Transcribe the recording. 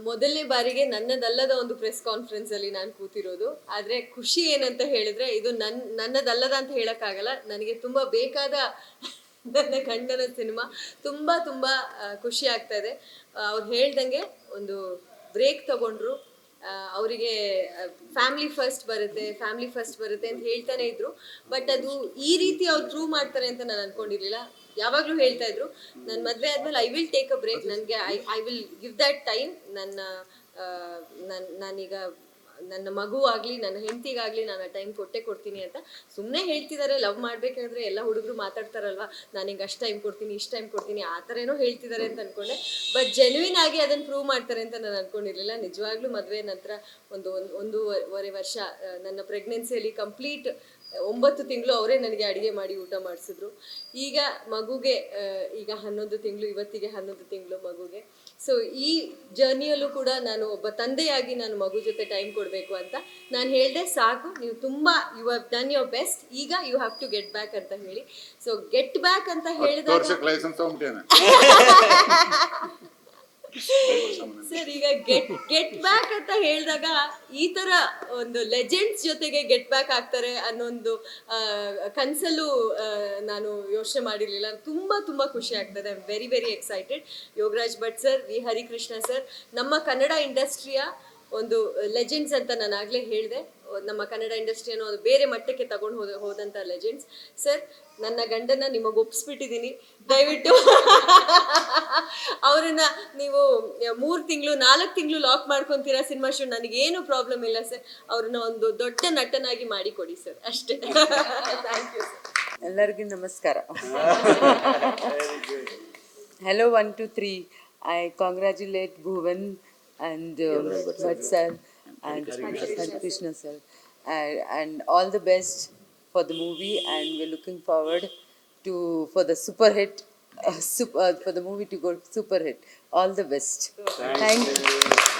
ಮೊದಲನೇ ಬಾರಿಗೆ ನನ್ನದಲ್ಲದ ಒಂದು ಪ್ರೆಸ್ ಕಾನ್ಫರೆನ್ಸ್ ಅಲ್ಲಿ ನಾನು ಕೂತಿರೋದು. ಆದ್ರೆ ಖುಷಿ ಏನಂತ ಹೇಳಿದ್ರೆ ಇದು ನನ್ನದಲ್ಲದ ಅಂತ ಹೇಳಕ್ಕಾಗಲ್ಲ, ನನಗೆ ತುಂಬಾ ಬೇಕಾದ ನನ್ನ ಗಂಡನ ಸಿನಿಮಾ. ತುಂಬಾ ತುಂಬಾ ಖುಷಿ ಆಗ್ತಾ ಇದೆ. ಅವ್ರು ಹೇಳ್ದಂಗೆ ಒಂದು ಬ್ರೇಕ್ ತಗೊಂಡ್ರು. ಅವರಿಗೆ ಫ್ಯಾಮಿಲಿ ಫಸ್ಟ್ ಬರುತ್ತೆ ಅಂತ ಹೇಳ್ತಾನೆ ಇದ್ರು. ಬಟ್ ಅದು ಈ ರೀತಿ ಅವ್ರು ಪ್ರೂವ್ ಮಾಡ್ತಾರೆ ಅಂತ ನಾನು ಅನ್ಕೊಂಡಿರ್ಲಿಲ್ಲ. ಯಾವಾಗಲೂ ಹೇಳ್ತಾ ಇದ್ರು, ನನ್ನ ಮದುವೆ ಆದ್ಮೇಲೆ I will take a break, ನನಗೆ I will give that time. ನಾನೀಗ ನನ್ನ ಮಗು ಆಗಲಿ ನನ್ನ ಹೆಂಡತಿಗಾಗಲಿ ನಾನು ಟೈಮ್ ಕೊಡ್ತೀನಿ ಅಂತ ಸುಮ್ಮನೆ ಹೇಳ್ತಿದ್ದಾರೆ. ಲವ್ ಮಾಡಬೇಕಾದ್ರೆ ಎಲ್ಲ ಹುಡುಗರು ಮಾತಾಡ್ತಾರಲ್ವಾ, ನಾನು ಹಿಂಗೆ ಅಷ್ಟು ಟೈಮ್ ಕೊಡ್ತೀನಿ, ಇಷ್ಟು ಟೈಮ್ ಕೊಡ್ತೀನಿ, ಆ ಥರ ಏನೋ ಹೇಳ್ತಿದ್ದಾರೆ ಅಂತ ಅಂದ್ಕೊಂಡೆ. ಬಟ್ ಜೆನ್ಯೂನ್ ಆಗಿ ಅದನ್ನು ಪ್ರೂವ್ ಮಾಡ್ತಾರೆ ಅಂತ ನಾನು ಅಂದ್ಕೊಂಡಿರಲಿಲ್ಲ. ನಿಜವಾಗ್ಲೂ ಮದುವೆ ನಂತರ ಒಂದೂವರೆ ವರ್ಷ ನನ್ನ ಪ್ರೆಗ್ನೆನ್ಸಿಯಲ್ಲಿ ಕಂಪ್ಲೀಟ್ 9 ತಿಂಗಳು ಅವರೇ ನನಗೆ ಅಡುಗೆ ಮಾಡಿ ಊಟ ಮಾಡಿಸಿದ್ರು. ಈಗ ಮಗುಗೆ ಈಗ 11 ತಿಂಗಳು, ಇವತ್ತಿಗೆ 11 ತಿಂಗಳು ಮಗುಗೆ. ಸೊ ಈ ಜರ್ನಿಯಲ್ಲೂ ಕೂಡ ನಾನು ಒಬ್ಬ ತಂದೆಯಾಗಿ ನಾನು ಮಗು ಜೊತೆ ಟೈಮ್ ಕೊಡಬೇಕು ಅಂತ ನಾನು ಹೇಳಿದೆ. ಸಾಕು, ನೀವು ತುಂಬ you have done your best, ಈಗ you have to get back ಅಂತ ಹೇಳಿ. ಸೊ ಗೆಟ್ ಬ್ಯಾಕ್ ಅಂತ ಹೇಳಿದಾಗ ಸರ್, ಈಗ ಗೆಟ್ ಬ್ಯಾಕ್ ಅಂತ ಹೇಳಿದಾಗ ಈ ತರ ಒಂದು ಲೆಜೆಂಡ್ಸ್ ಜೊತೆಗೆ ಗೆಟ್ ಬ್ಯಾಕ್ ಆಗ್ತಾರೆ ಅನ್ನೊಂದು ಕನ್ಸಲ್ಲೂ ನಾನು ಯೋಚನೆ ಮಾಡಿರ್ಲಿಲ್ಲ. ತುಂಬಾ ತುಂಬಾ ಖುಷಿ ಆಗ್ತದೆ. I am very very excited. Yogaraj Bhat sir, V Harikrishna sir, ನಮ್ಮ ಕನ್ನಡ ಇಂಡಸ್ಟ್ರಿಯ ಒಂದು ಲೆಜೆಂಡ್ಸ್ ಅಂತ ನಾನು ಆಗಲೇ ಹೇಳಿದೆ. ನಮ್ಮ ಕನ್ನಡ ಇಂಡಸ್ಟ್ರಿಯನ್ನು ಒಂದು ಬೇರೆ ಮಟ್ಟಕ್ಕೆ ತಗೊಂಡು ಹೋದಂಥ ಲೆಜೆಂಡ್ಸ್ ಸರ್. ನನ್ನ ಗಂಡನ ನಿಮಗೆ ಒಪ್ಪಿಸ್ಬಿಟ್ಟಿದ್ದೀನಿ, ದಯವಿಟ್ಟು ಅವರನ್ನ ನೀವು 3 ತಿಂಗಳು 4 ತಿಂಗಳು ಲಾಕ್ ಮಾಡ್ಕೊತೀರಾ ಸಿನಿಮಾ ಶೂಟ್, ನನಗೇನು ಪ್ರಾಬ್ಲಮ್ ಇಲ್ಲ ಸರ್. ಅವ್ರನ್ನ ಒಂದು ದೊಡ್ಡ ನಟನಾಗಿ ಮಾಡಿಕೊಡಿ ಸರ್, ಅಷ್ಟೇ. Thank you sir. ಎಲ್ಲರಿಗೂ ನಮಸ್ಕಾರ. Hello 1 2 3. I congratulate Bhuvan and Bhatt sir and Krishna sir, and all the best for the movie, and we're looking forward for the super hit, for the movie to go super hit. All the best. Thank you.